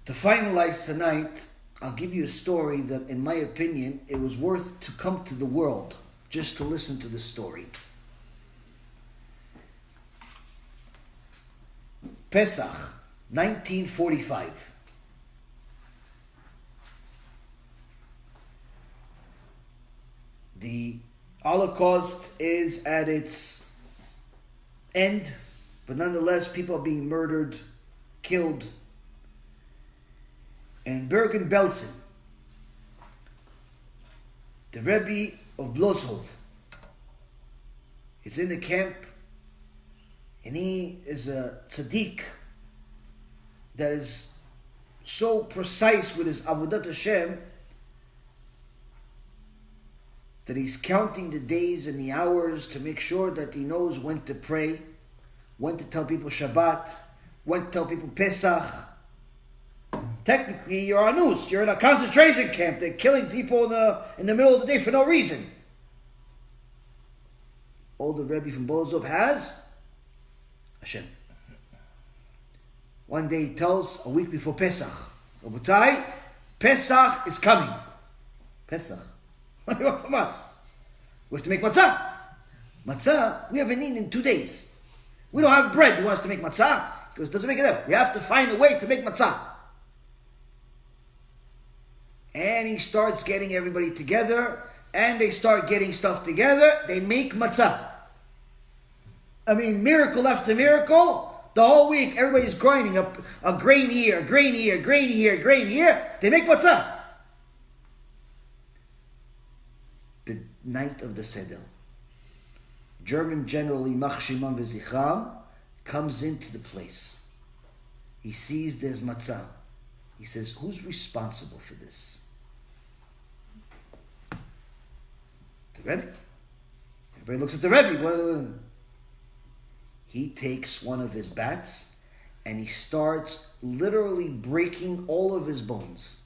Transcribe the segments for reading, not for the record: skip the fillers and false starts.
To finalize tonight, I'll give you a story that, in my opinion, it was worth to come to the world just to listen to the story. Pesach, 1945. The Holocaust is at its end, but nonetheless, people are being murdered, killed. And Bergen-Belsen, the Rabbi of Bloshov, is in the camp, and he is a tzaddik that is so precise with his avodat Hashem that he's counting the days and the hours to make sure that he knows when to pray, when to tell people Shabbat, when to tell people Pesach. Technically, you're anus. You're in a concentration camp. They're killing people in the middle of the day for no reason. All the Rebbe from Bolzov has Hashem. One day he tells, a week before Pesach, Rabotai, Pesach is coming. Pesach? What do you want from us? We have to make matzah. Matzah, we haven't eaten in 2 days. We don't have bread. You want us to make matzah? Because it doesn't make it up. We have to find a way to make matzah. And he starts getting everybody together, and they start getting stuff together. They make matzah. I mean, miracle after miracle. The whole week, everybody's grinding up a grain here, grain here, grain here, grain here. They make matzah. The night of the Seder, German General Yimach Shimon V'Zichram comes into the place. He sees there's matzah. He says, who's responsible for this? The Rebbe. Everybody looks at the Rebbe. He takes one of his bats and he starts literally breaking all of his bones.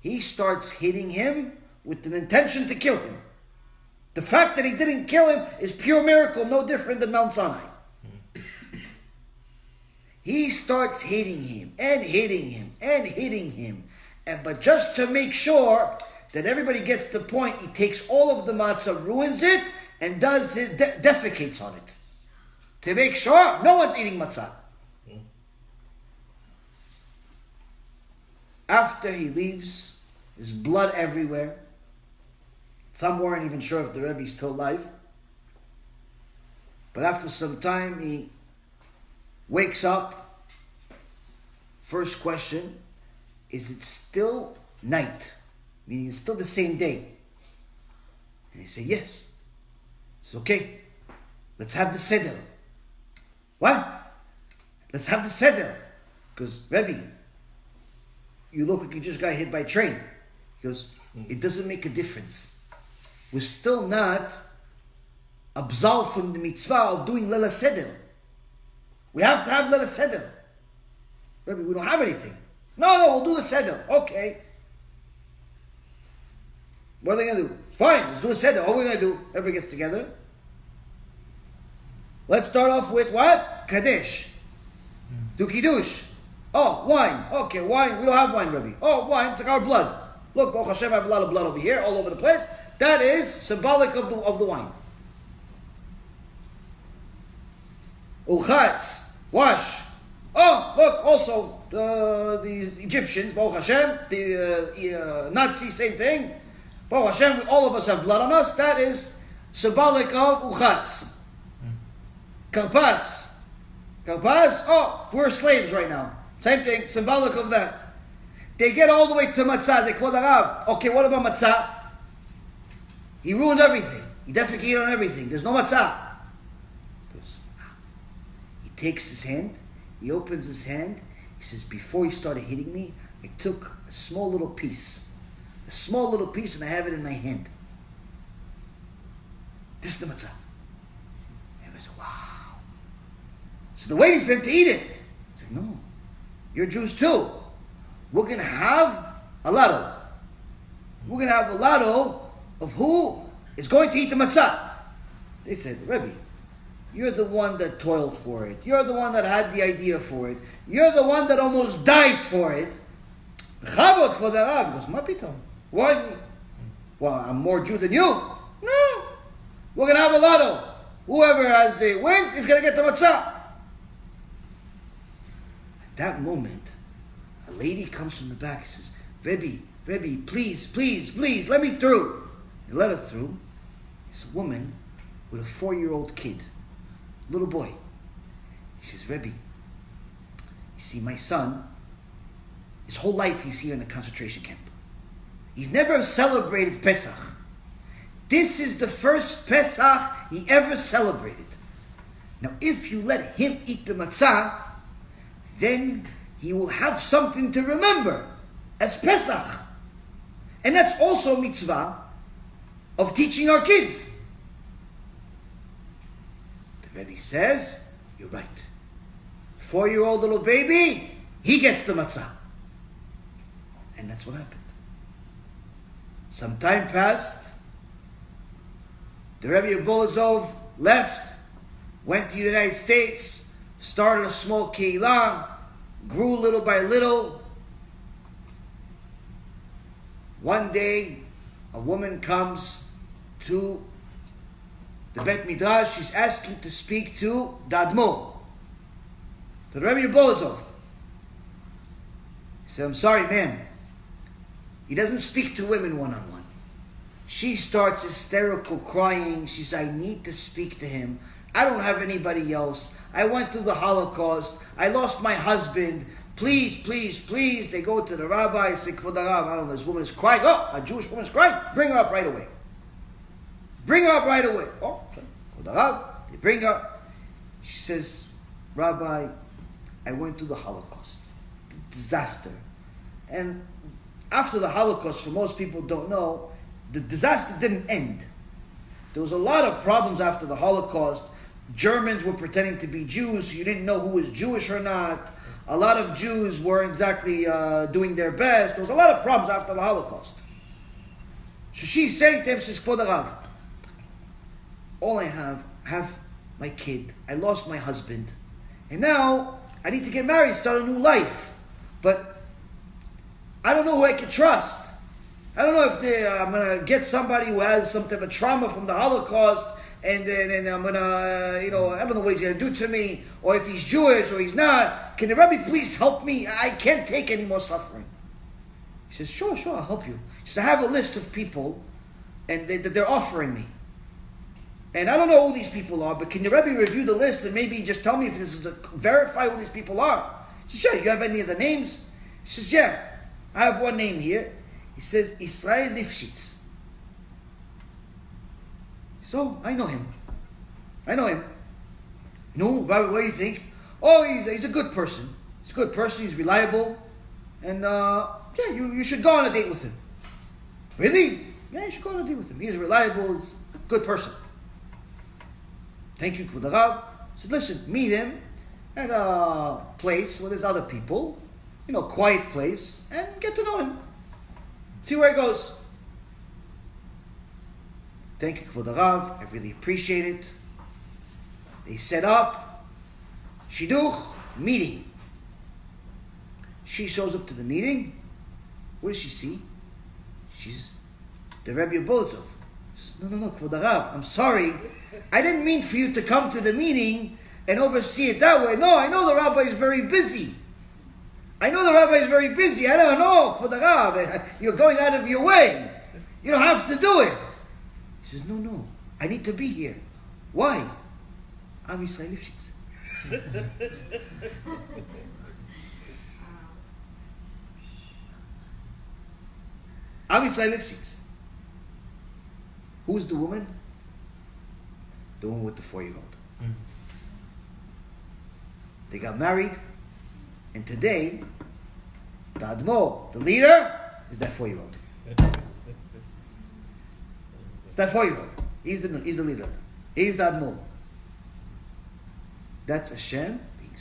He starts hitting him with an intention to kill him. The fact that he didn't kill him is pure miracle, no different than Mount Sinai. He starts hitting him and hitting him and hitting him. But just to make sure that everybody gets the point, he takes all of the matzah, ruins it, and does his defecates on it. To make sure no one's eating matzah. After he leaves, there's blood everywhere. Some weren't even sure if the Rebbe's still alive. But after some time, he wakes up. First question, is it still night? Meaning it's still the same day. And he said, yes. He said, okay, let's have the Seder. What? Let's have the Seder. Because, Rebbe, you look like you just got hit by a train. He goes, it doesn't make a difference. We're still not absolved from the mitzvah of doing Leila Seder. We have to have Leila Seder. Rebbe, we don't have anything. No, we'll do the Seder. Okay. What are they going to do? Fine, let's do the Seder. What are we going to do? Everybody gets together. Let's start off with what? Kadesh. Do Kiddush. Oh, wine. Okay, wine. We don't have wine, Rabbi. Oh, wine. It's like our blood. Look, Baruch Hashem, I have a lot of blood over here, all over the place. That is symbolic of the wine. Uchatz. Wash. Oh, look, also the Egyptians, Baruch Hashem, the Nazis, same thing. Baruch Hashem, all of us have blood on us. That is symbolic of Uchatz. Karpas. Karpas, oh, we're slaves right now. Same thing, symbolic of that. They get all the way to matzah. They call the Rav. Okay, what about matzah? He ruined everything. He defecated on everything. There's no matzah. He takes his hand. He opens his hand. He says, before he started hitting me, I took a small little piece. A small little piece, and I have it in my hand. This is the matzah. And I said, wow. So they're waiting for him to eat it. He's like, no. You're Jews too. We're going to have a lotto. We're going to have a lotto of who is going to eat the matzah. They said, Rebbe, you're the one that toiled for it. You're the one that had the idea for it. You're the one that almost died for it. Chavod Kvod Harav. He goes, Ma pitom. Why me? Well, I'm more Jew than you. No. We're going to have a lotto. Whoever wins is going to get the matzah. At that moment, a lady comes from the back and says, Rabbi, please, let me through. They let her through. It's a woman with a 4-year-old kid, little boy. She says, Rabbi, you see, my son, his whole life he's here in a concentration camp. He's never celebrated Pesach. This is the first Pesach he ever celebrated. Now, if you let him eat the matzah, then he will have something to remember as Pesach. And that's also a mitzvah of teaching our kids. The Rebbe says, you're right. 4-year-old little baby, he gets the matzah. And that's what happened. Some time passed. The Rebbe of Bolazov left, went to the United States, started a small keilah, grew little by little. One day, a woman comes to the Bet Midrash. She's asking to speak to the Admor, to the Rebbe of Bolazov. He said, I'm sorry, ma'am. He doesn't speak to women one-on-one. She starts hysterical crying. She says, I need to speak to him. I don't have anybody else. I went through the Holocaust. I lost my husband. Please. They go to the rabbi. Say, Kvod Harav, I don't know, this woman is crying. Oh, a Jewish woman is crying. Bring her up right away. Oh, Kvod Harav, they bring her. She says, Rabbi, I went through the Holocaust. The disaster. And after the Holocaust, for most people don't know, the disaster didn't end. There was a lot of problems after the Holocaust. Germans were pretending to be Jews, so you didn't know who was Jewish or not. A lot of Jews weren't exactly doing their best. There was a lot of problems after the Holocaust. So she's saying to him, says, Kvod Harav, all I have my kid. I lost my husband. And now I need to get married, start a new life. But I don't know who I can trust. I don't know if I'm going to get somebody who has some type of trauma from the Holocaust, and I'm going to, I don't know what he's going to do to me, or if he's Jewish or he's not. Can the Rabbi please help me? I can't take any more suffering. He says, sure, I'll help you. He says, I have a list of people, and they're offering me. And I don't know who these people are, but can the Rabbi review the list and maybe just tell me if this is verify who these people are? He says, sure, you have any of the names? He says, yeah, I have one name here. He says, Israel Lifshitz. So, I know him. No, Rabbi, what do you think? Oh, he's a good person. He's reliable. And, you should go on a date with him. Really? Yeah, you should go on a date with him. He's reliable, he's a good person. Thank you, Kvod Harav. I said, listen, meet him at a place where there's other people, quiet place, and get to know him. See where it goes. Thank you, Kvod Harav. I really appreciate it. They set up Shidduch meeting. She shows up to the meeting. What does she see? She's the Rebbe of Bolazov. No, Kvod Harav, I'm sorry. I didn't mean for you to come to the meeting and oversee it that way. No, I know the rabbi is very busy. I don't know, Kvod Harav, you're going out of your way. You don't have to do it. He says, no, I need to be here. Why? Am Yisrael Lifshitz. Am Yisrael Lifshitz. Who's the woman? The woman with the 4-year-old. Mm-hmm. They got married, and today, the Admor, the leader, is that 4-year-old. It's that 4-year-old. He's the leader. He's the Admor. That's Hashem being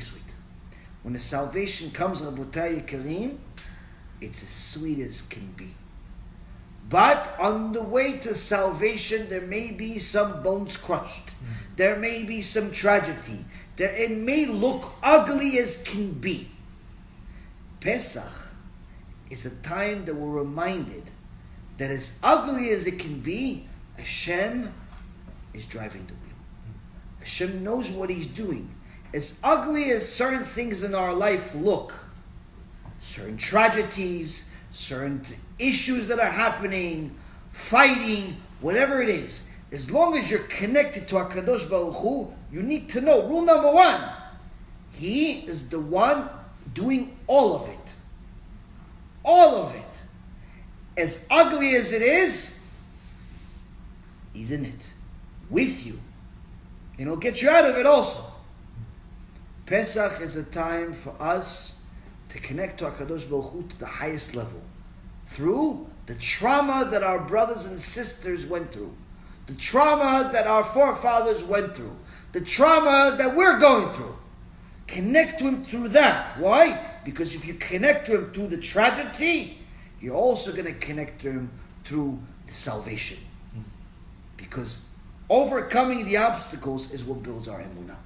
sweet. When the salvation comes, Rabotai Yekarim, it's as sweet as can be. But on the way to salvation, there may be some bones crushed. Mm-hmm. There may be some tragedy. It may look ugly as can be. Pesach is a time that we're reminded that as ugly as it can be, Hashem is driving the wheel. Hashem knows what He's doing. As ugly as certain things in our life look, certain tragedies, certain issues that are happening, fighting, whatever it is, as long as you're connected to HaKadosh Baruch Hu, you need to know, rule number one, He is the one doing all of it. All of it. As ugly as it is, He's in it. With you. And He'll get you out of it also. Pesach is a time for us to connect to HaKadosh Baruch Hu to the highest level. Through the trauma that our brothers and sisters went through. The trauma that our forefathers went through. The trauma that we're going through. Connect to Him through that. Why? Because if you connect to Him through the tragedy, you're also going to connect to Him through the salvation. Because overcoming the obstacles is what builds our emunah.